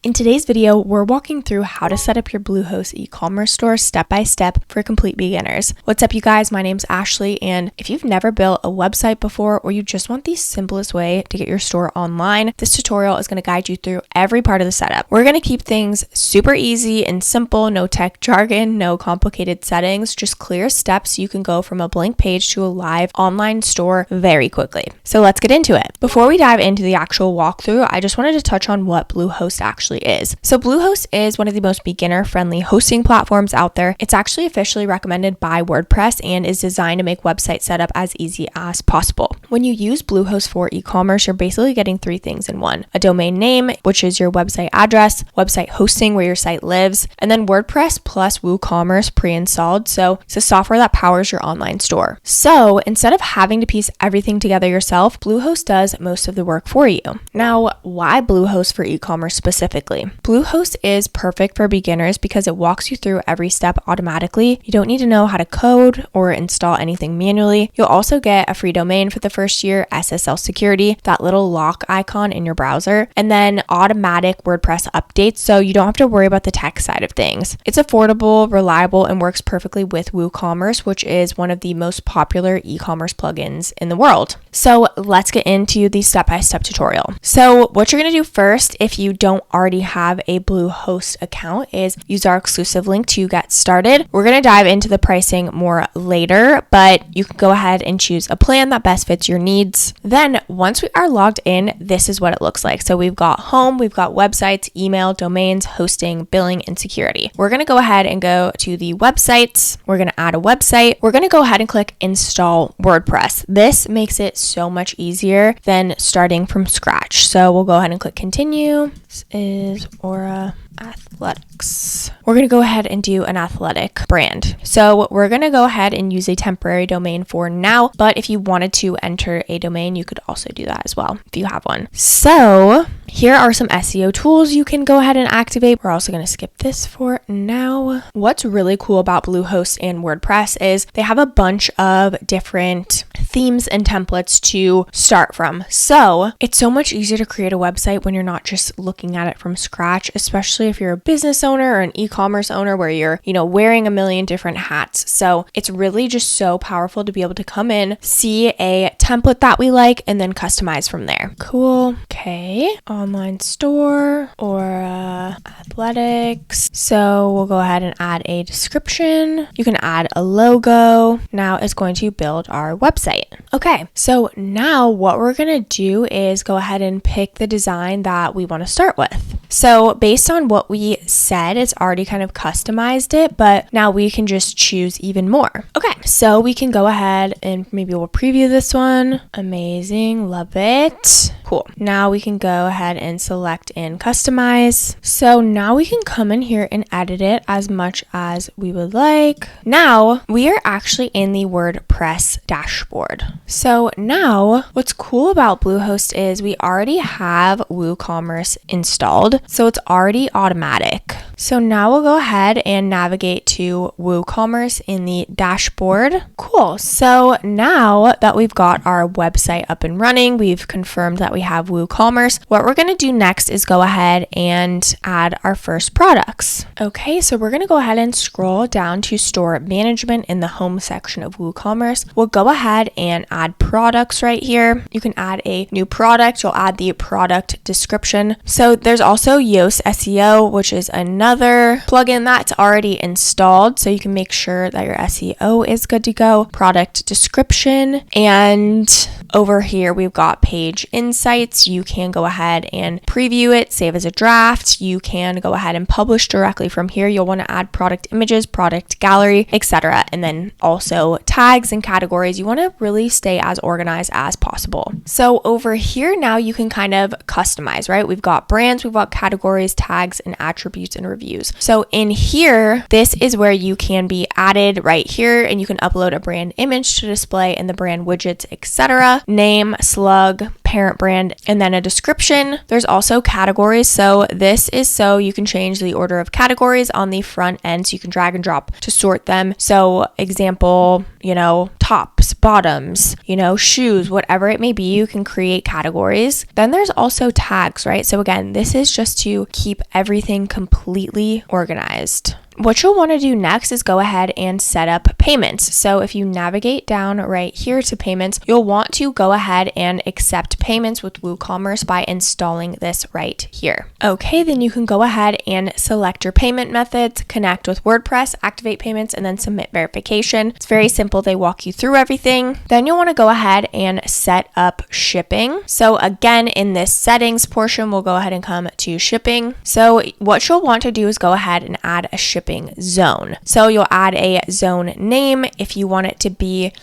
In today's video, we're walking through how to set up your Bluehost e-commerce store step by step for complete beginners. What's up, you guys? My name's Ashley, and if you've never built a website before or you just want the simplest way to get your store online, this tutorial is going to guide you through every part of the setup. We're going to keep things super easy and simple, no tech jargon, no complicated settings, just clear steps so you can go from a blank page to a live online store very quickly. So let's get into it. Before we dive into the actual walkthrough, I just wanted to touch on what Bluehost actually is. So Bluehost is one of the most beginner-friendly hosting platforms out there. It's actually officially recommended by WordPress and is designed to make website setup as easy as possible. When you use Bluehost for e-commerce, you're basically getting three things in one: a domain name, which is your website address, website hosting where your site lives, and then WordPress plus WooCommerce pre-installed. So it's a software that powers your online store. So instead of having to piece everything together yourself, Bluehost does most of the work for you. Now, why Bluehost for e-commerce specifically? Bluehost is perfect for beginners because it walks you through every step automatically. You don't need to know how to code or install anything manually. You'll also get a free domain for the first year, SSL security, that little lock icon in your browser, and then automatic WordPress updates so you don't have to worry about the tech side of things. It's affordable, reliable, and works perfectly with WooCommerce, which is one of the most popular e-commerce plugins in the world. So let's get into the step-by-step tutorial. So what you're going to do first, if you don't already have a Bluehost account, is use our exclusive link to get started. We're going to dive into the pricing more later, but you can go ahead and choose a plan that best fits your needs. Then once we are logged in, this is what it looks like. So we've got home, we've got websites, email, domains, hosting, billing, and security. We're going to go ahead and go to the websites. We're going to add a website. We're going to go ahead and click install WordPress. This makes it so much easier than starting from scratch. So we'll go ahead and click continue. This is Aura Athletics. We're going to go ahead and do an athletic brand. So we're going to go ahead and use a temporary domain for now, but if you wanted to enter a domain, you could also do that as well if you have one. So here are some SEO tools you can go ahead and activate. We're also going to skip this for now. What's really cool about Bluehost and WordPress is they have a bunch of different themes and templates to start from. So it's so much easier to create a website when you're not just looking at it from scratch, especially if you're a business owner or an e-commerce owner where you're, wearing a million different hats. So it's really just so powerful to be able to come in, see a template that we like, and then customize from there. Cool. Okay. Online store or athletics. So we'll go ahead and add a description. You can add a logo. Now it's going to build our website. Okay, so now what we're going to do is go ahead and pick the design that we want to start with. So based on what we said, it's already kind of customized it, but now we can just choose even more. Okay, so we can go ahead and maybe we'll preview this one. Amazing, love it. Cool. Now we can go ahead and select and customize. So now we can come in here and edit it as much as we would like. Now we are actually in the WordPress dashboard. So now what's cool about Bluehost is we already have WooCommerce installed, so it's already automatic. So now we'll go ahead and navigate to WooCommerce in the dashboard. Cool. So now that we've got our website up and running, we've confirmed that we have WooCommerce. What we're going to do next is go ahead and add our first products. Okay, so we're going to go ahead and scroll down to store management in the home section of WooCommerce. We'll go ahead and add products right here. You can add a new product. You'll add the product description. So there's also Yoast SEO, which is another plugin that's already installed. So you can make sure that your SEO is good to go. Product description. And over here, we've got page insights. You can go ahead and preview it, save as a draft. You can go ahead and publish directly from here. You'll want to add product images, product gallery, etc. And then also tags and categories. You want to really stay as organized as possible. So over here now you can kind of customize, right? We've got brands, we've got categories, tags, and attributes and reviews. So in here, this is where you can be added right here, and you can upload a brand image to display in the brand widgets, etc. Name, slug, parent brand, and then a description. There's also categories. So this is so you can change the order of categories on the front end, so you can drag and drop to sort them. So example, tops, bottoms, shoes, whatever it may be, you can create categories. Then there's also tags, right? So again, this is just to keep everything completely organized. What you'll want to do next is go ahead and set up payments. So if you navigate down right here to payments, you'll want to go ahead and accept payments with WooCommerce by installing this right here. Okay, then you can go ahead and select your payment methods, connect with WordPress, activate payments, and then submit verification. It's very simple. They walk you through everything. Then you'll want to go ahead and set up shipping. So again, in this settings portion, we'll go ahead and come to shipping. So what you'll want to do is go ahead and add a shipping zone. So you'll add a zone name if you want it to be,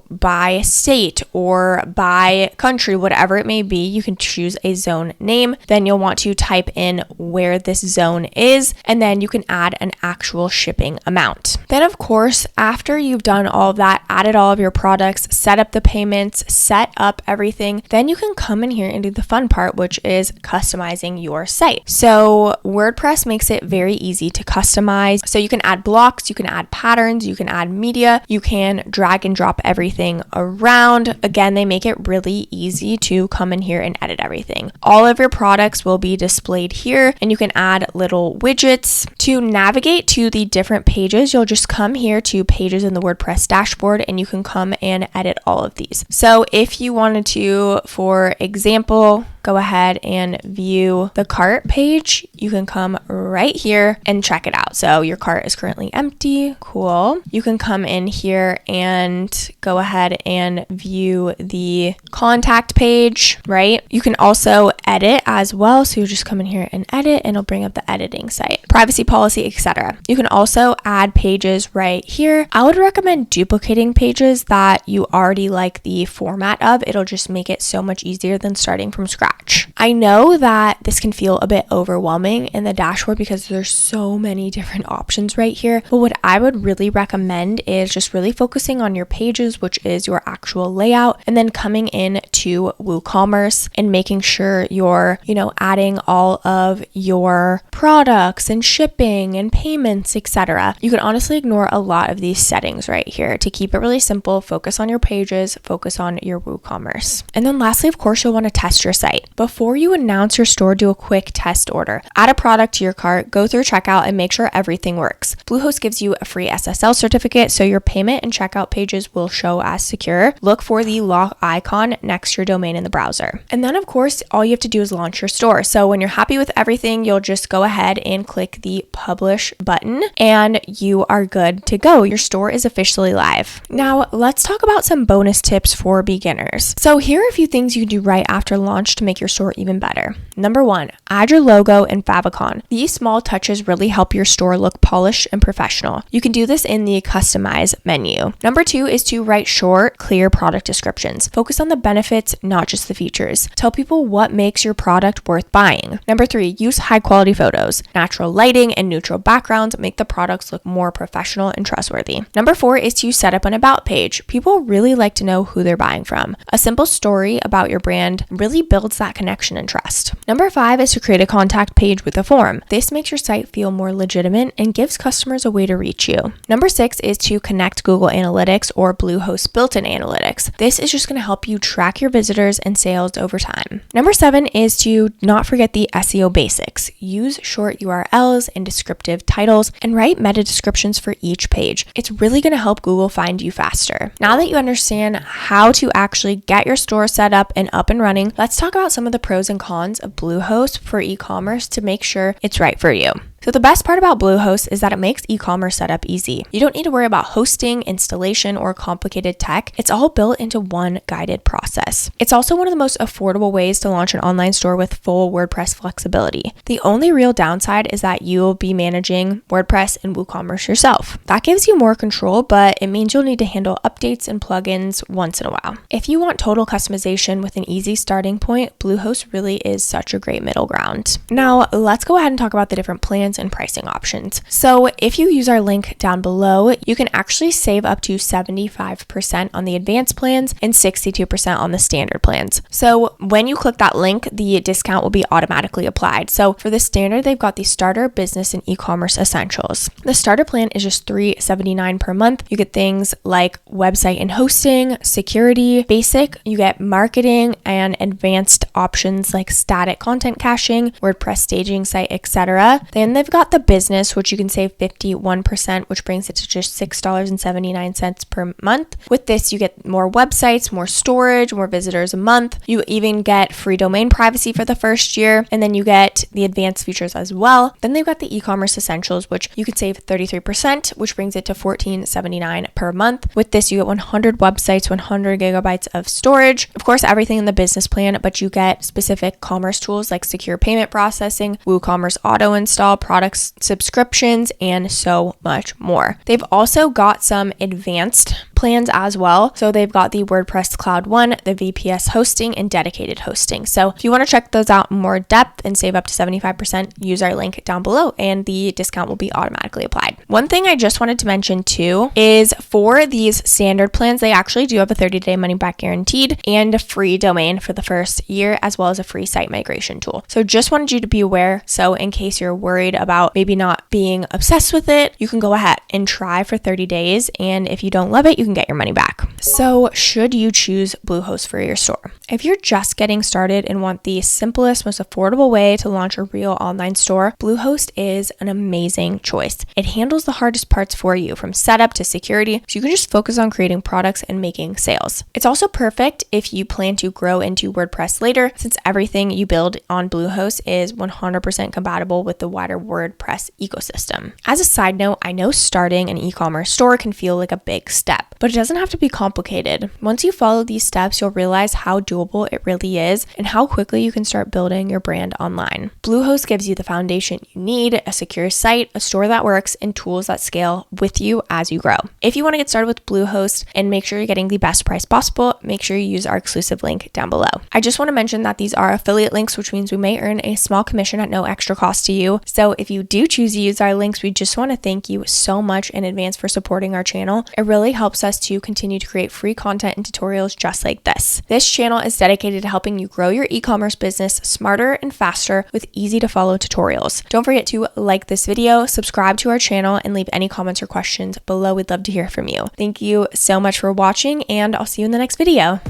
by state or by country, whatever it may be, you can choose a zone name. Then you'll want to type in where this zone is, and then you can add an actual shipping amount. Then of course, after you've done all of that, added all of your products, set up the payments, set up everything, then you can come in here and do the fun part, which is customizing your site. So WordPress makes it very easy to customize. So you can add blocks, you can add patterns, you can add media, you can drag and drop everything around. Again, they make it really easy to come in here and edit everything. All of your products will be displayed here, and you can add little widgets. To navigate to the different pages, you'll just come here to pages in the WordPress dashboard, and you can come and edit all of these. So if you wanted to, for example, go ahead and view the cart page, you can come right here and check it out. So your cart is currently empty. Cool. You can come in here and go ahead and view the contact page, right? You can also edit as well. So you just come in here and edit, and it'll bring up the editing site, privacy policy, etc. You can also add pages right here. I would recommend duplicating pages that you already like the format of. It'll just make it so much easier than starting from scratch. I know that this can feel a bit overwhelming in the dashboard because there's so many different options right here. But what I would really recommend is just really focusing on your pages, which is your actual layout, and then coming in to WooCommerce and making sure you're, adding all of your products and shipping and payments, etc. You can honestly ignore a lot of these settings right here to keep it really simple. Focus on your pages, focus on your WooCommerce. And then lastly, of course, you'll want to test your site. Before you announce your store, do a quick test order. Add a product to your cart, go through checkout, and make sure everything works. Bluehost gives you a free SSL certificate, so your payment and checkout pages will show as secure. Look for the lock icon next to your domain in the browser. And then, of course, all you have to do is launch your store. So when you're happy with everything, you'll just go ahead and click the publish button, and you are good to go. Your store is officially live. Now, let's talk about some bonus tips for beginners. So here are a few things you can do right after launch to make your store even better. Number 1, add your logo and favicon. These small touches really help your store look polished and professional. You can do this in the customize menu. Number 2 is to write short, clear product descriptions. Focus on the benefits, not just the features. Tell people what makes your product worth buying. Number 3, use high quality photos. Natural lighting and neutral backgrounds make the products look more professional and trustworthy. Number 4 is to set up an about page. People really like to know who they're buying from. A simple story about your brand really builds that connection and trust. Number 5 is to create a contact page with a form. This makes your site feel more legitimate and gives customers a way to reach you. Number 6 is to connect Google Analytics or Bluehost built-in analytics. This is just going to help you track your visitors and sales over time. Number 7 is to not forget the SEO basics. Use short URLs and descriptive titles and write meta descriptions for each page. It's really going to help Google find you faster. Now that you understand how to actually get your store set up and up and running, let's talk about some of the pros and cons of Bluehost for e-commerce to make sure it's right for you. So the best part about Bluehost is that it makes e-commerce setup easy. You don't need to worry about hosting, installation, or complicated tech. It's all built into one guided process. It's also one of the most affordable ways to launch an online store with full WordPress flexibility. The only real downside is that you'll be managing WordPress and WooCommerce yourself. That gives you more control, but it means you'll need to handle updates and plugins once in a while. If you want total customization with an easy starting point, Bluehost really is such a great middle ground. Now, let's go ahead and talk about the different plans plans and pricing options. So if you use our link down below, you can actually save up to 75% on the advanced plans and 62% on the standard plans. So when you click that link, the discount will be automatically applied. So for the standard, they've got the starter, business, and e-commerce essentials. The starter plan is just $379 per month. You get things like website and hosting, security. Basic, you get marketing and advanced options like static content caching, WordPress staging site, etc. Then they've got the business, which you can save 51%, which brings it to just $6.79 per month. With this, you get more websites, more storage, more visitors a month. You even get free domain privacy for the first year, and then you get the advanced features as well. Then they've got the e-commerce essentials, which you can save 33%, which brings it to $14.79 per month. With this, you get 100 websites, 100 gigabytes of storage. Of course, everything in the business plan, but you get specific commerce tools like secure payment processing, WooCommerce auto install, products subscriptions, and so much more. They've also got some advanced plans as well. So they've got the WordPress Cloud 1, the VPS hosting, and dedicated hosting. So if you want to check those out in more depth and save up to 75%, use our link down below and the discount will be automatically applied. One thing I just wanted to mention too is for these standard plans, they actually do have a 30-day money back guaranteed and a free domain for the first year, as well as a free site migration tool. So just wanted you to be aware. So in case you're worried about maybe not being obsessed with it, you can go ahead and try for 30 days. And if you don't love it, you can get your money back. So should you choose Bluehost for your store? If you're just getting started and want the simplest, most affordable way to launch a real online store, Bluehost is an amazing choice. It handles the hardest parts for you, from setup to security, so you can just focus on creating products and making sales. It's also perfect if you plan to grow into WordPress later, since everything you build on Bluehost is 100% compatible with the wider WordPress ecosystem. As a side note, I know starting an e-commerce store can feel like a big step, but it doesn't have to be complicated. Once you follow these steps, you'll realize how doable it really is and how quickly you can start building your brand online. Bluehost gives you the foundation you need: a secure site, a store that works, and tools that scale with you as you grow. If you want to get started with Bluehost and make sure you're getting the best price possible, make sure you use our exclusive link down below. I just want to mention that these are affiliate links, which means we may earn a small commission at no extra cost to you. So if you do choose to use our links, we just want to thank you so much in advance for supporting our channel. It really helps us to continue to create free content and tutorials just like this. This channel is dedicated to helping you grow your e-commerce business smarter and faster with easy to follow tutorials. Don't forget to like this video, subscribe to our channel, and leave any comments or questions below. We'd love to hear from you. Thank you so much for watching, and I'll see you in the next video.